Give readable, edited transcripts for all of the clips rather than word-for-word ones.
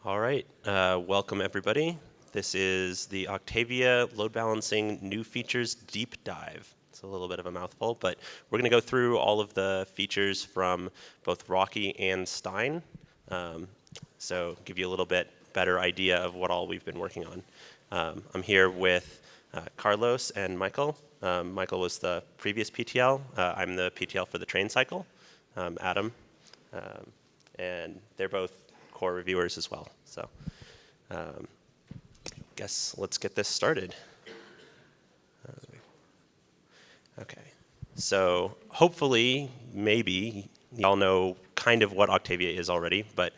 All right, welcome everybody. This is the Octavia Load Balancing New Features Deep Dive. It's a little bit of a mouthful, but we're going to go through all of the features from both Rocky and Stein. So give you a little bit better idea of what all we've been working on. I'm here with Carlos and Michael. Michael was the previous PTL. I'm the PTL for the train cycle, Adam. And they're both core reviewers as well. So guess let's get this started. Okay, so hopefully, maybe, you all know kind of what Octavia is already, but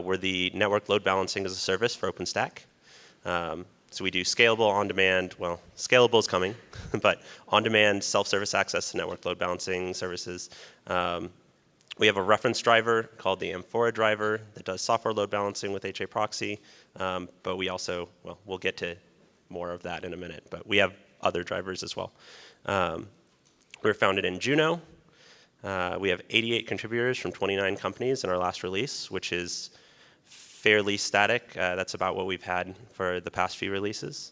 we're the network load balancing as a service for OpenStack. So we do scalable, on-demand, well, scalable is coming, but on-demand self-service access to network load balancing services. We have a reference driver called the Amphora driver that does software load balancing with HA proxy, but we also, well, we'll get to more of that in a minute, but we have other drivers as well. We were founded in Juno. We have 88 contributors from 29 companies in our last release, which is fairly static. That's about what we've had for the past few releases.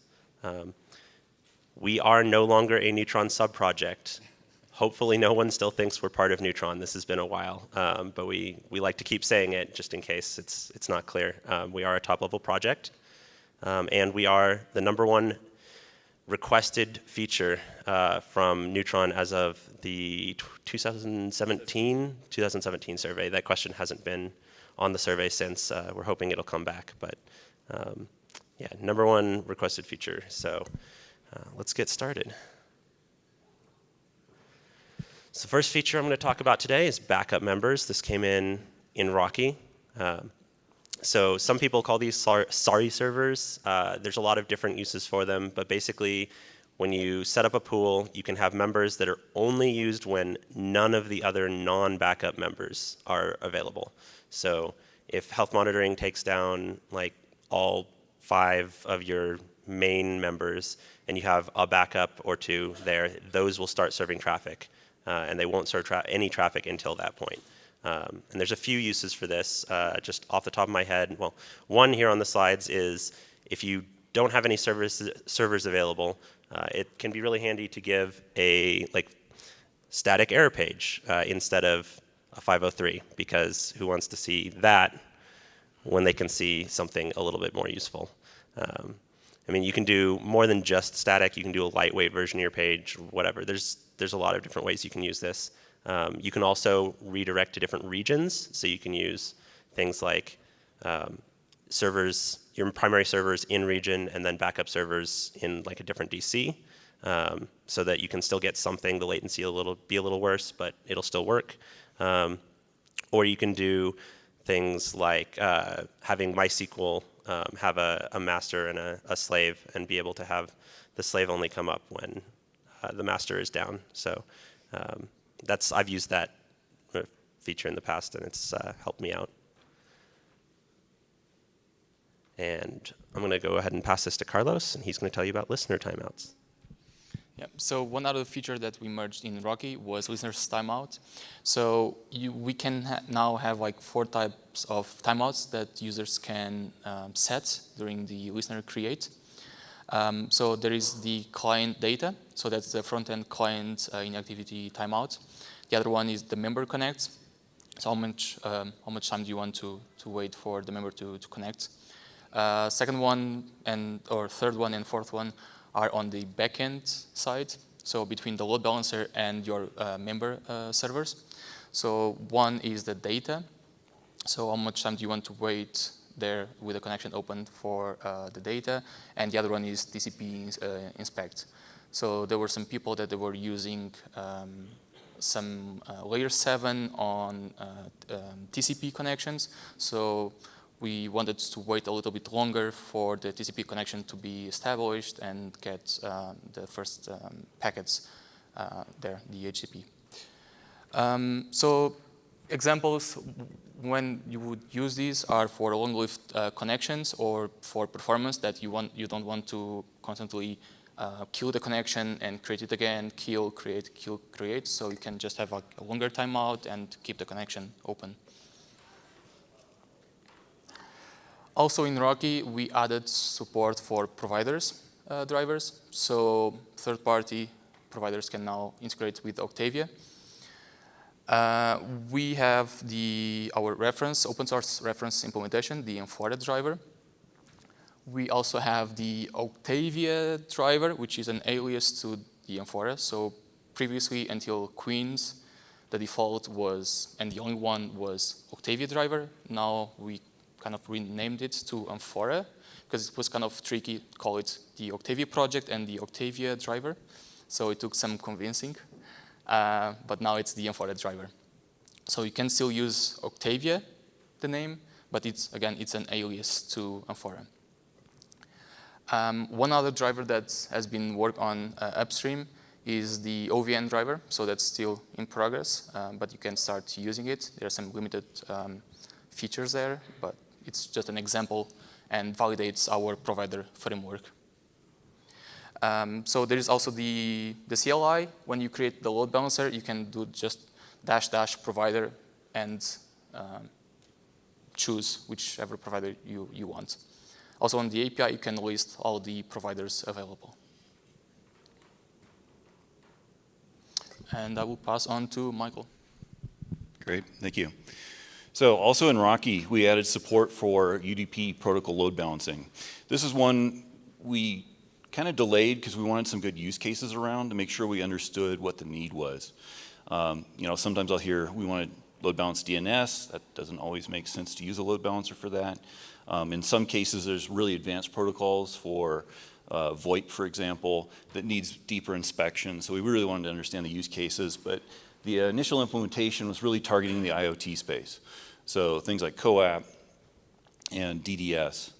We are no longer a Neutron sub-project. Hopefully no one still thinks we're part of Neutron. This has been a while, but we like to keep saying it just in case it's not clear. We are a top-level project, and we are the #1 requested feature from Neutron as of the 2017 survey. That question hasn't been on the survey since. We're hoping it'll come back, but yeah, #1 requested feature. So let's get started. So the first feature I'm going to talk about today is backup members. This came in Rocky. So some people call these sorry servers. There's a lot of different uses for them, but basically when you set up a pool, you can have members that are only used when none of the other non-backup members are available. So if health monitoring takes down like all 5 of your main members and you have a backup or 2 there, those will start serving traffic. And they won't serve any traffic until that point. And there's a few uses for this. Just off the top of my head, well, one here on the slides is if you don't have any servers available, it can be really handy to give a static error page instead of a 503, because who wants to see that when they can see something a little bit more useful? I mean, you can do more than just static. You can do a lightweight version of your page, whatever. There's a lot of different ways you can use this. You can also redirect to different regions. So you can use things like servers, your primary servers in region, and then backup servers in like a different DC, so that you can still get something. The latency will be a little worse, but it'll still work. Or you can do things like having MySQL have a master and a slave, and be able to have the slave only come up when the master is down. So I've used that feature in the past, and it's helped me out. And I'm going to go ahead and pass this to Carlos, and he's going to tell you about listener timeouts. Yeah. So one other feature that we merged in Rocky was listener's timeout. So we can now have like 4 types of timeouts that users can set during the listener create. So there is the client data. So that's the front-end client inactivity timeout. The other one is the member connect. So how much time do you want to wait for the member to connect? Second one or third one and fourth one are on the backend side, so between the load balancer and your member servers. So one is the data. So how much time do you want to wait there with the connection open for the data? And the other one is TCP inspect. So there were some people that they were using some layer 7 on TCP connections. So we wanted to wait a little bit longer for the TCP connection to be established and get the first packets there, the HTTP. So examples when you would use these are for long-lived connections or for performance that you don't want to constantly kill the connection and create it again, kill, create. So you can just have a longer timeout and keep the connection open. Also in Rocky, we added support for providers drivers. So third-party providers can now integrate with Octavia. We have our reference, open source reference implementation, the Amphora driver. We also have the Octavia driver, which is an alias to the Amphora. So previously, until Queens, the default was, and the only one was Octavia driver. Now we kind of renamed it to Amphora because it was kind of tricky to call it the Octavia project and the Octavia driver. So it took some convincing, but now it's the Amphora driver. So you can still use Octavia, the name, but again, it's an alias to Amphora. One other driver that has been worked on upstream is the OVN driver. So that's still in progress, but you can start using it. There are some limited features there, but it's just an example and validates our provider framework. So there is also the CLI. When you create the load balancer, you can do just -- provider and choose whichever provider you want. Also on the API, you can list all the providers available. And I will pass on to Michael. Great, thank you. So also in Rocky, we added support for UDP protocol load balancing. This is one we kind of delayed because we wanted some good use cases around to make sure we understood what the need was. Sometimes I'll hear we want to load balance DNS. That doesn't always make sense to use a load balancer for that. In some cases, there's really advanced protocols for VoIP, for example, that needs deeper inspection. So we really wanted to understand the use cases, but the initial implementation was really targeting the IoT space. So things like CoAP and DDS.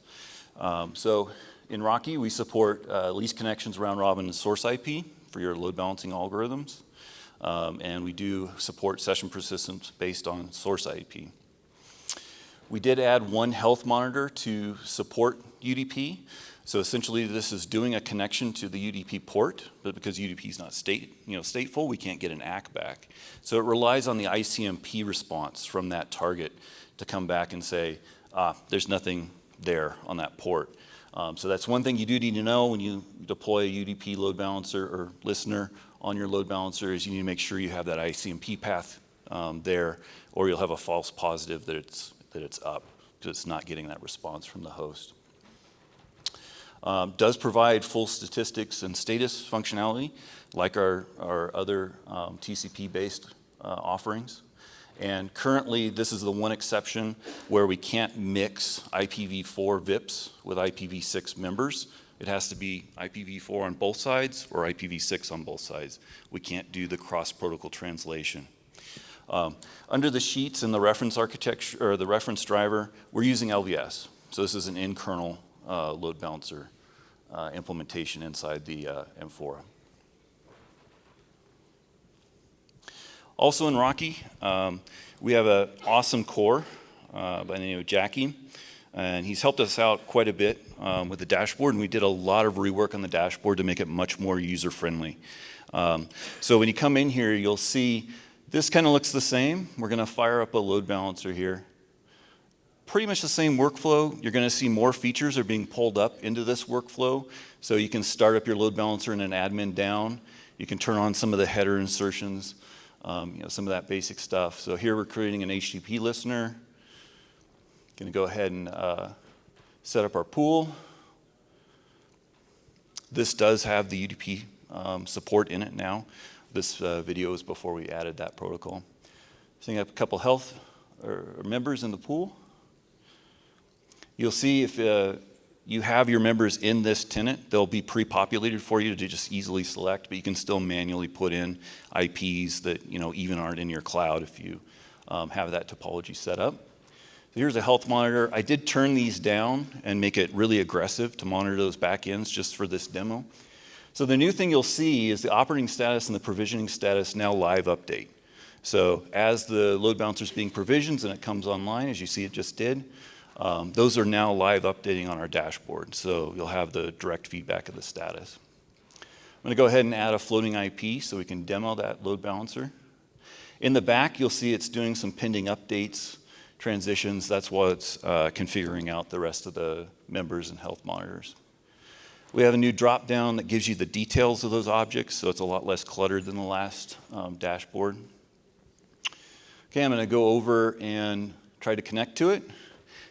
So in Rocky, we support least connections round robin and source IP for your load balancing algorithms. And we do support session persistence based on source IP. We did add one health monitor to support UDP. So essentially, this is doing a connection to the UDP port, but because UDP is not stateful, we can't get an ACK back. So it relies on the ICMP response from that target to come back and say, there's nothing there on that port. So that's one thing you do need to know when you deploy a UDP load balancer or listener on your load balancer is you need to make sure you have that ICMP path there, or you'll have a false positive that it's up because it's not getting that response from the host. Does provide full statistics and status functionality like our other TCP-based offerings. And currently, this is the one exception where we can't mix IPv4 VIPs with IPv6 members. It has to be IPv4 on both sides or IPv6 on both sides. We can't do the cross-protocol translation. Under the sheets in the reference architecture or the reference driver, we're using LVS. So this is an in-kernel load balancer implementation inside the Amphora. Also in Rocky, we have an awesome core by the name of Jackie, and he's helped us out quite a bit with the dashboard, and we did a lot of rework on the dashboard to make it much more user-friendly. So when you come in here, you'll see this kind of looks the same. We're going to fire up a load balancer here. Pretty much the same workflow. You're going to see more features are being pulled up into this workflow. So you can start up your load balancer in an admin down. You can turn on some of the header insertions, some of that basic stuff. So here we're creating an HTTP listener. Going to go ahead and set up our pool. This does have the UDP support in it now. This video is before we added that protocol. Setting up a couple health or members in the pool. You'll see if you have your members in this tenant, they'll be pre-populated for you to just easily select, but you can still manually put in IPs that even aren't in your cloud if you have that topology set up. So here's a health monitor. I did turn these down and make it really aggressive to monitor those backends just for this demo. So the new thing you'll see is the operating status and the provisioning status now live update. So as the load balancer is being provisioned and it comes online, as you see it just did, those are now live updating on our dashboard. So you'll have the direct feedback of the status. I'm going to go ahead and add a floating IP so we can demo that load balancer. In the back, you'll see it's doing some pending updates transitions. That's what's configuring out the rest of the members and health monitors. We have a new drop-down that gives you the details of those objects, so it's a lot less cluttered than the last dashboard. Okay, I'm going to go over and try to connect to it.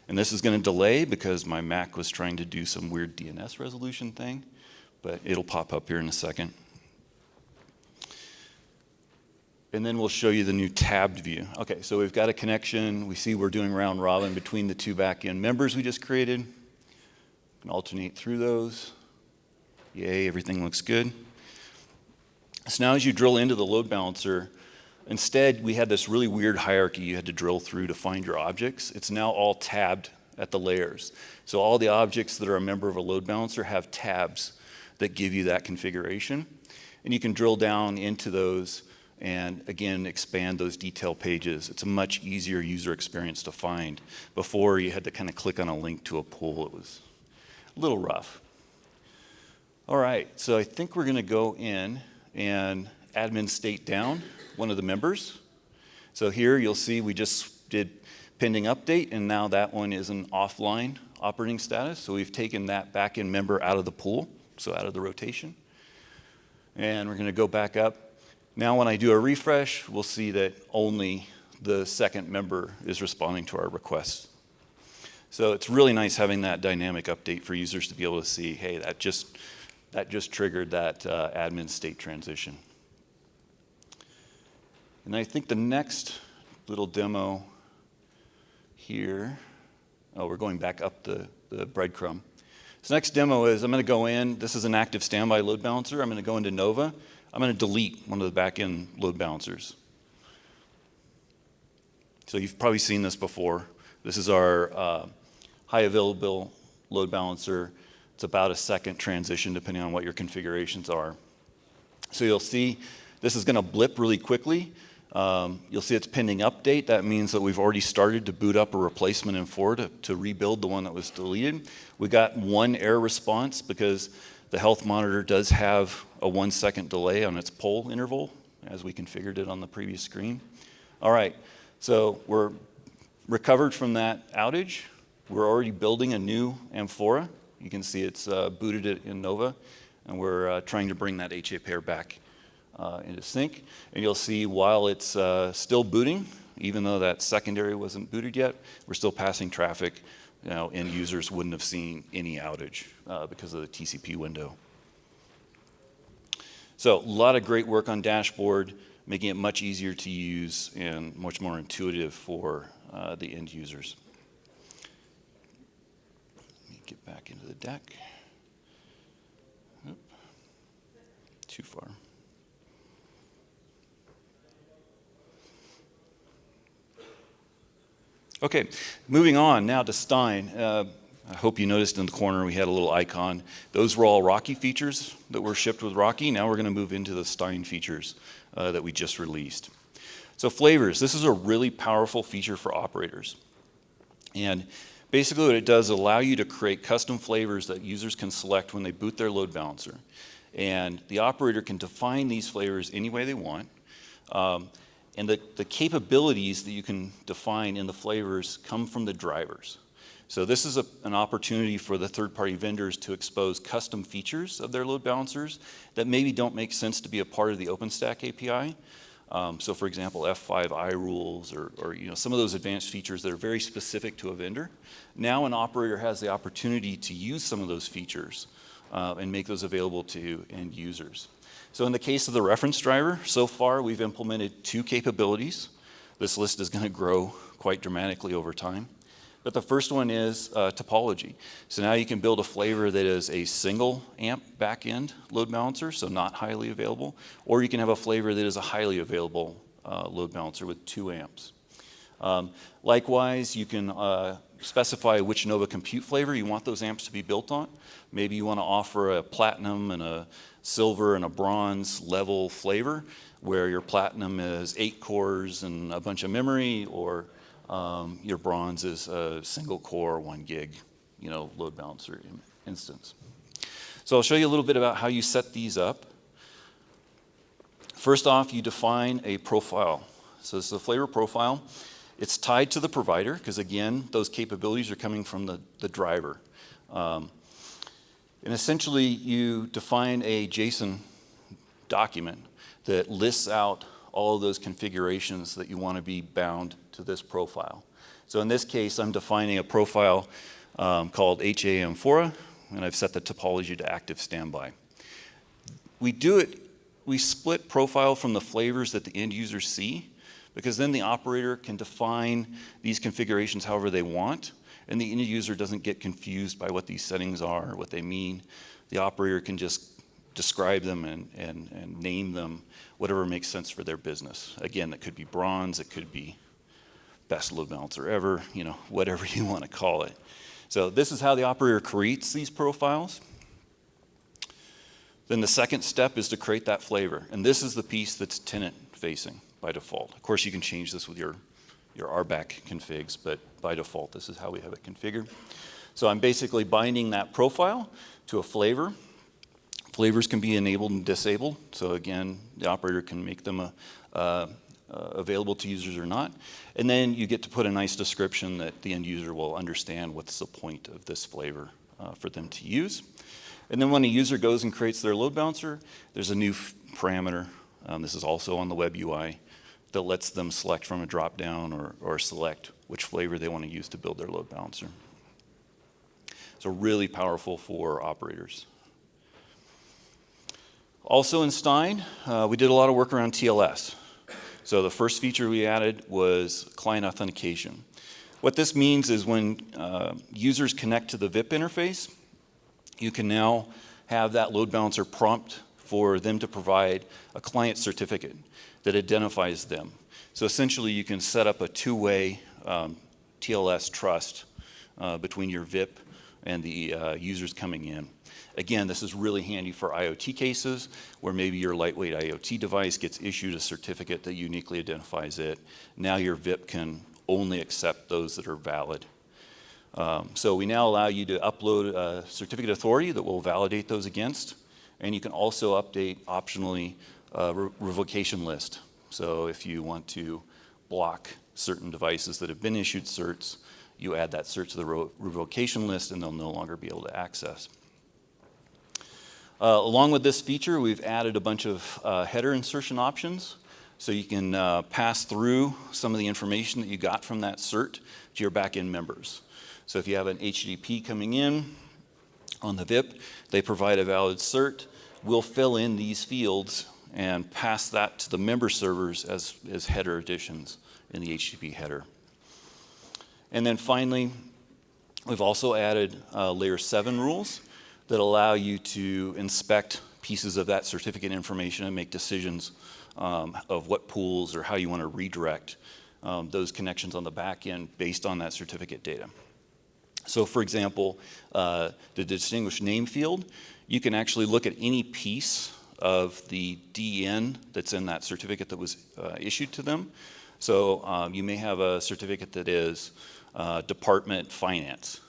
And this is going to delay because my Mac was trying to do some weird DNS resolution thing, but it'll pop up here in a second. And then we'll show you the new tabbed view. Okay, so we've got a connection. We see we're doing round robin between the two back-end members we just created. We can alternate through those. Yay, everything looks good. So now as you drill into the load balancer, instead we had this really weird hierarchy you had to drill through to find your objects. It's now all tabbed at the layers. So all the objects that are a member of a load balancer have tabs that give you that configuration. And you can drill down into those and again expand those detail pages. It's a much easier user experience to find. Before you had to kind of click on a link to a pool. It was a little rough. All right, so I think we're going to go in and admin state down one of the members. So here you'll see we just did pending update, and now that one is an offline operating status. So we've taken that backend member out of the pool, so out of the rotation. And we're going to go back up. Now when I do a refresh, we'll see that only the second member is responding to our requests. So it's really nice having that dynamic update for users to be able to see, hey, that just triggered that admin state transition. And I think the next little demo here, oh, we're going back up the breadcrumb. This next demo is I'm going to go in. This is an active standby load balancer. I'm going to go into Nova. I'm going to delete one of the back-end load balancers. So you've probably seen this before. This is our high available load balancer. It's about a second transition depending on what your configurations are. So you'll see this is going to blip really quickly. You'll see it's pending update. That means that we've already started to boot up a replacement in 4 to rebuild the one that was deleted. We got one error response because the health monitor does have a 1-second delay on its poll interval, as we configured it on the previous screen. All right, so we're recovered from that outage. We're already building a new Amphora. You can see it's booted it in Nova, and we're trying to bring that HA pair back into sync. And you'll see while it's still booting, even though that secondary wasn't booted yet, we're still passing traffic. You know, end users wouldn't have seen any outage because of the TCP window. So a lot of great work on dashboard, making it much easier to use and much more intuitive for the end users. Let me get back into the deck. Oop. Too far. Okay, moving on now to Stein. I hope you noticed in the corner we had a little icon. Those were all Rocky features that were shipped with Rocky. Now we're going to move into the Stein features that we just released. So flavors, this is a really powerful feature for operators. And basically what it does is allow you to create custom flavors that users can select when they boot their load balancer. And the operator can define these flavors any way they want. And the capabilities that you can define in the flavors come from the drivers. So this is an opportunity for the third-party vendors to expose custom features of their load balancers that maybe don't make sense to be a part of the OpenStack API. So for example, F5 iRules or you know, some of those advanced features that are very specific to a vendor. Now an operator has the opportunity to use some of those features and make those available to end users. So in the case of the reference driver, so far we've implemented 2 capabilities. This list is going to grow quite dramatically over time. But the first one is topology. So now you can build a flavor that is a single amp backend load balancer, so not highly available, or you can have a flavor that is a highly available load balancer with 2 amps. Likewise, you can specify which Nova Compute flavor you want those amps to be built on. Maybe you want to offer a platinum and a silver and a bronze level flavor where your platinum is 8 cores and a bunch of memory, or your bronze is a single core 1 gig, you know, load balancer instance. So I'll show you a little bit about how you set these up. First off, you define a profile. So this is a flavor profile, It's tied to the provider, because again, those capabilities are coming from the driver. And essentially, you define a JSON document that lists out all of those configurations that you want to be bound to this profile. So in this case, I'm defining a profile called HA Amphora, and I've set the topology to active standby. We split profile from the flavors that the end users see, because then the operator can define these configurations however they want, and the end user doesn't get confused by what these settings are or what they mean. The operator can just describe them and name them whatever makes sense for their business. Again, that could be bronze, it could be best load balancer ever, whatever you want to call it. So this is how the operator creates these profiles. Then the second step is to create that flavor. And this is the piece that's tenant facing by default. Of course, you can change this with your RBAC configs, but by default, this is how we have it configured. So I'm basically binding that profile to a flavor. Flavors can be enabled and disabled. So again, the operator can make them available to users or not. And then you get to put a nice description that the end user will understand what's the point of this flavor for them to use. And then when a user goes and creates their load balancer, there's a new parameter. This is also on the web UI that lets them select from a drop-down or select which flavor they want to use to build their load balancer. So really powerful for operators. Also in Stein, we did a lot of work around TLS. So the first feature we added was client authentication. What this means is when users connect to the VIP interface, you can now have that load balancer prompt for them to provide a client certificate that identifies them. So essentially, you can set up a two-way TLS trust between your VIP and the users coming in. Again, this is really handy for IoT cases where maybe your lightweight IoT device gets issued a certificate that uniquely identifies it. Now your VIP can only accept those that are valid. So we now allow you to upload a certificate authority that will validate those against. And you can also update optionally a revocation list. So if you want to block certain devices that have been issued certs, you add that cert to the revocation list and they'll no longer be able to access. Along with this feature, we've added a bunch of header insertion options. So you can pass through some of the information that you got from that cert to your backend members. So if you have an HTTP coming in on the VIP, they provide a valid cert. We'll fill in these fields and pass that to the member servers as header additions in the HTTP header. And then finally, we've also added layer 7 rules that allow you to inspect pieces of that certificate information and make decisions of what pools or how you want to redirect those connections on the back end based on that certificate data. So for example, the distinguished name field, you can actually look at any piece of the DN that's in that certificate that was issued to them. So you may have a certificate that is Department Finance.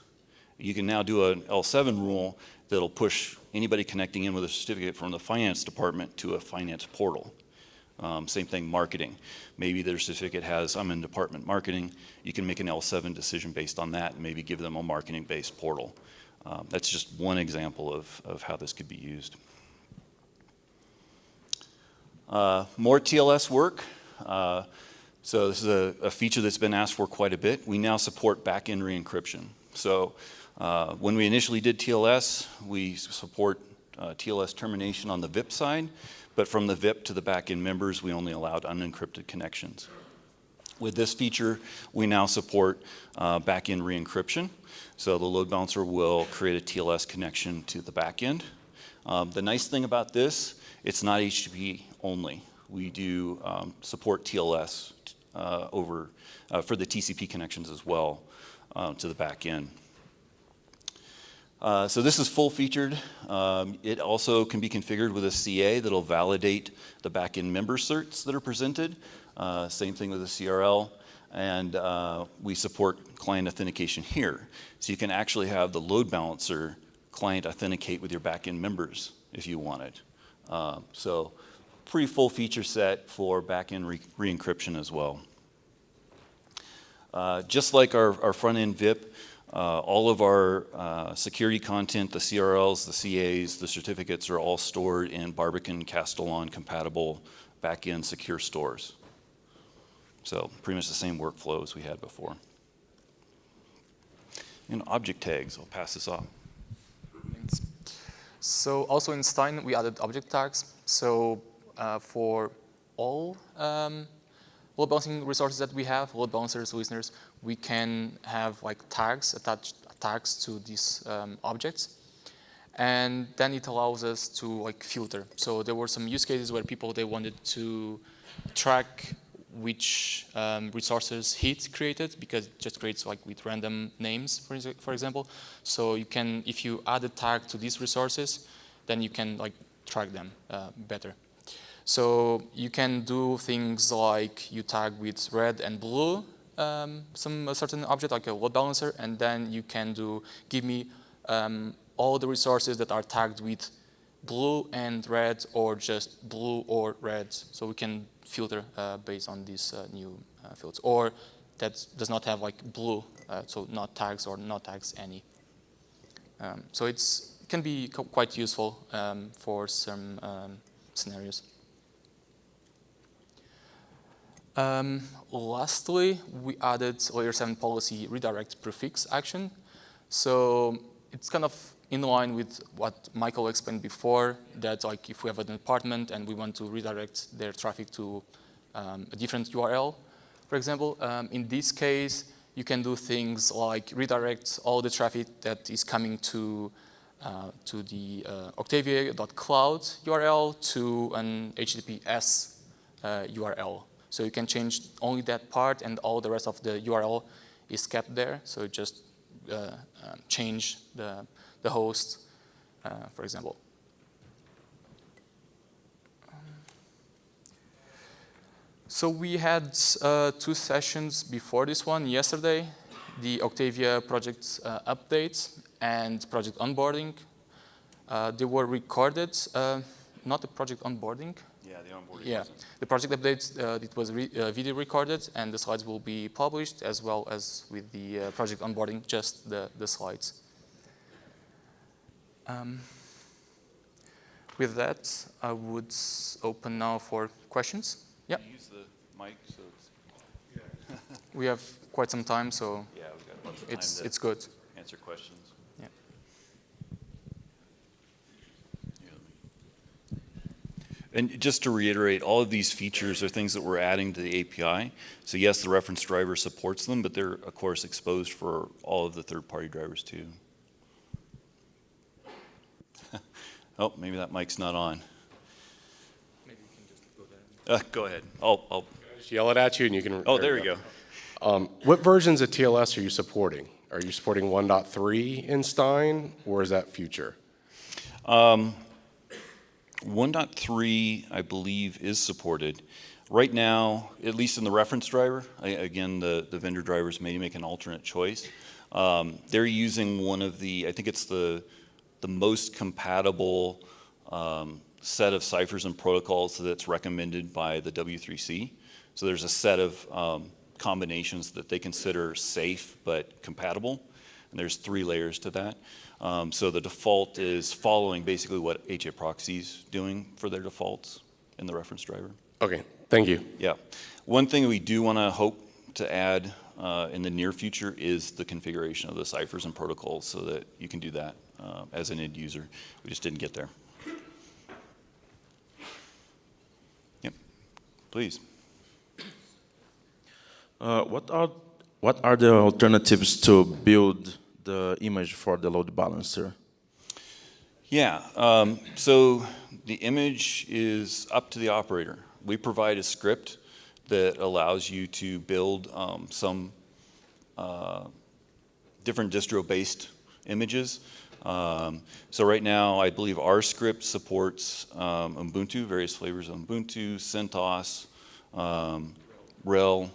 You can now do an L7 rule that'll push anybody connecting in with a certificate from the finance department to a finance portal. Same thing, marketing. Maybe their certificate has, I'm in department marketing. You can make an L7 decision based on that and maybe give them a marketing-based portal. That's just one example of how this could be used. More TLS work. So this is a feature that's been asked for quite a bit. We now support backend re-encryption. So when we initially did TLS, we support TLS termination on the VIP side, but from the VIP to the backend members, we only allowed unencrypted connections. With this feature, we now support backend re-encryption. So the load balancer will create a TLS connection to the backend. The nice thing about this, it's not HTTP only. We do support TLS for the TCP connections as well to the backend. So this is full featured. It also can be configured with a CA that'll validate the backend member certs that are presented. Same thing with a CRL. And we support client authentication here. So you can actually have the load balancer client authenticate with your backend members if you want it. So pretty full feature set for backend re-encryption as well. Just like our front-end VIP, all of our security content, the CRLs, the CAs, the certificates are all stored in Barbican Castellan compatible back-end secure stores. So pretty much the same workflow as we had before. And object tags, I'll pass this off. Thanks. So also in Stein, we added object tags. So for all load balancing resources that we have, load balancers, listeners, we can have like tags, attached tags to these objects. And then it allows us to like filter. So there were some use cases where they wanted to track which resources heat created, because it just creates like with random names, for example. So you can, if you add a tag to these resources, then you can like track them better. So you can do things like you tag with red and blue a certain object, like a load balancer, and then you can do give me all the resources that are tagged with blue and red, or just blue or red. So we can filter based on these new fields, or that does not have like blue, so not tags or not tags any. So it can be quite useful for some scenarios. Lastly, we added layer 7 policy redirect prefix action. So it's kind of in line with what Michael explained before, that like if we have an department and we want to redirect their traffic to a different URL, for example, in this case, you can do things like redirect all the traffic that is coming to the Octavia.cloud URL to an HTTPS URL. So you can change only that part, and all the rest of the URL is kept there. So just change the host, for example. So we had 2 sessions before this one yesterday, the Octavia project updates and project onboarding. They were recorded, not the project onboarding. Yeah, the onboarding. Yeah, the project updates, it was video recorded, and the slides will be published, as well as with the project onboarding, just the slides. With that, I would open now for questions. Yeah. Use the mic so it's... We have quite some time, so Yeah, we've got lots of time it's good. answer questions. Yeah. And just to reiterate, all of these features are things that we're adding to the API. So yes, the reference driver supports them, but they're, of course, exposed for all of the third-party drivers, too. Oh, maybe that mic's not on. Maybe you can just go there. Go ahead. I'll Just yell it at you and you can... Oh, there we go. What versions of TLS are you supporting? Are you supporting 1.3 in Stein, or is that future? 1.3, I believe, is supported. Right now, at least in the reference driver, again, the vendor drivers may make an alternate choice. They're using one of the, I think it's the most compatible set of ciphers and protocols that's recommended by the W3C. So there's a set of combinations that they consider safe but compatible, and there's 3 layers to that. So the default is following basically what HA Proxy's doing for their defaults in the reference driver. Okay, thank you. Yeah. One thing we do want to hope to add in the near future is the configuration of the ciphers and protocols, so that you can do that as an end user. We just didn't get there. Yep. Please. What are the alternatives to build the image for the load balancer? Yeah, so the image is up to the operator. We provide a script that allows you to build some different distro-based images. So right now, I believe our script supports Ubuntu, various flavors of Ubuntu, CentOS, RHEL.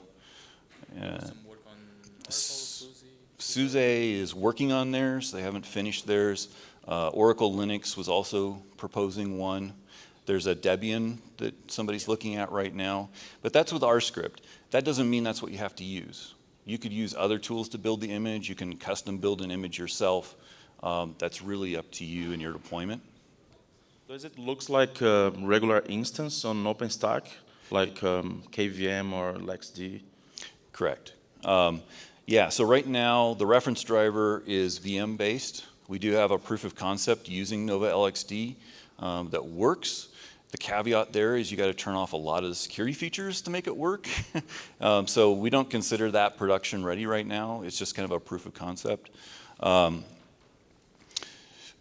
SUSE is working on theirs. They haven't finished theirs. Oracle Linux was also proposing one. There's a Debian that somebody's looking at right now. But that's with our script. That doesn't mean that's what you have to use. You could use other tools to build the image. You can custom build an image yourself. That's really up to you and your deployment. Does it look like a regular instance on OpenStack, like KVM or LXD? Correct. Yeah, so right now the reference driver is VM based. We do have a proof of concept using Nova LXD that works. The caveat there is you got to turn off a lot of the security features to make it work. So we don't consider that production ready right now. It's just kind of a proof of concept.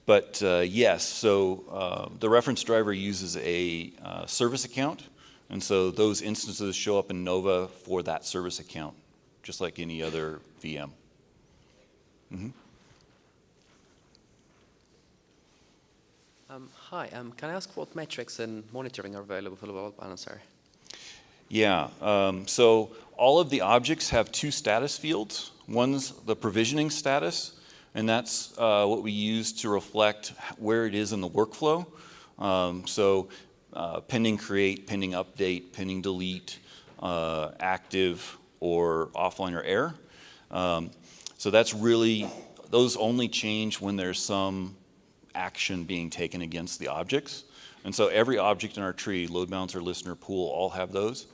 But yes, so the reference driver uses a service account, and so those instances show up in Nova for that service account, just like any other VM. Mm-hmm. Hi, can I ask what metrics and monitoring are available for the load balancer? Yeah, so all of the objects have two status fields. One's the provisioning status, and that's what we use to reflect where it is in the workflow. Pending create, pending update, pending delete, active or offline or error. So that's really, those only change when there's some action being taken against the objects. And so every object in our tree, load balancer, listener, pool, all have those.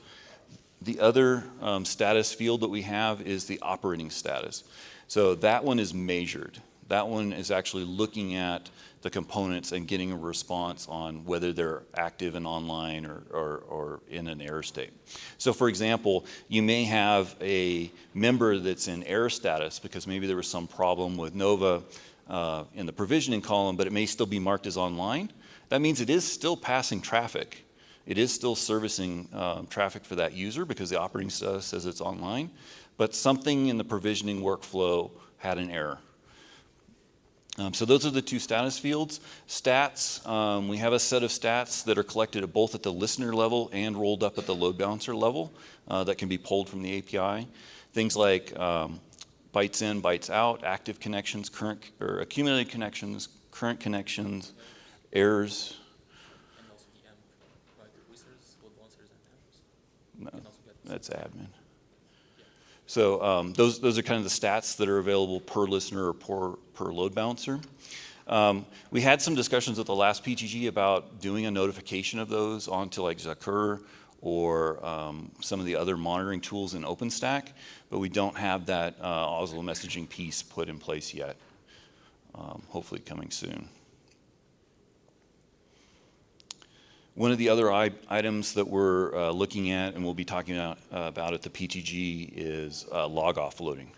The other status field that we have is the operating status. So that one is measured. That one is actually looking at the components and getting a response on whether they're active and online or in an error state. So for example, you may have a member that's in error status because maybe there was some problem with Nova in the provisioning column, but it may still be marked as online. That means it is still passing traffic. It is still servicing traffic for that user because the operating status says it's online, but something in the provisioning workflow had an error. So those are the two status fields. Stats, we have a set of stats that are collected both at the listener level and rolled up at the load balancer level that can be pulled from the API. Things like bytes in, bytes out, active connections, current or accumulated connections, current connections, errors. And also the AMP, right? Wizards, load balancers, and AMPs. No, that's admin. So those are kind of the stats that are available per listener or per load balancer. We had some discussions at the last PGG about doing a notification of those onto like Zakur or some of the other monitoring tools in OpenStack, but we don't have that Oslo messaging piece put in place yet. Hopefully coming soon. One of the other items that we're looking at and we'll be talking about at the PTG is log offloading.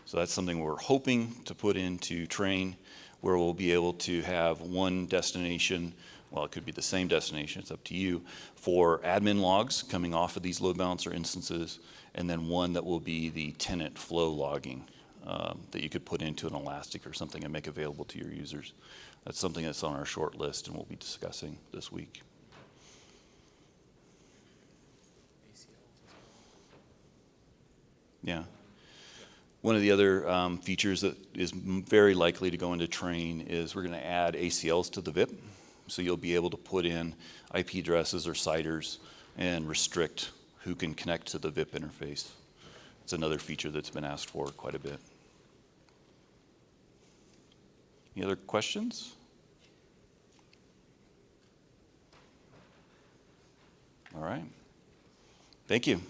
So that's something we're hoping to put into train where we'll be able to have one destination, well, it could be the same destination, it's up to you, for admin logs coming off of these load balancer instances, and then one that will be the tenant flow logging that you could put into an Elastic or something and make available to your users. That's something that's on our short list and we'll be discussing this week. Yeah. One of the other features that is very likely to go into train is we're going to add ACLs to the VIP. So you'll be able to put in IP addresses or CIDRs and restrict who can connect to the VIP interface. It's another feature that's been asked for quite a bit. Any other questions? All right. Thank you.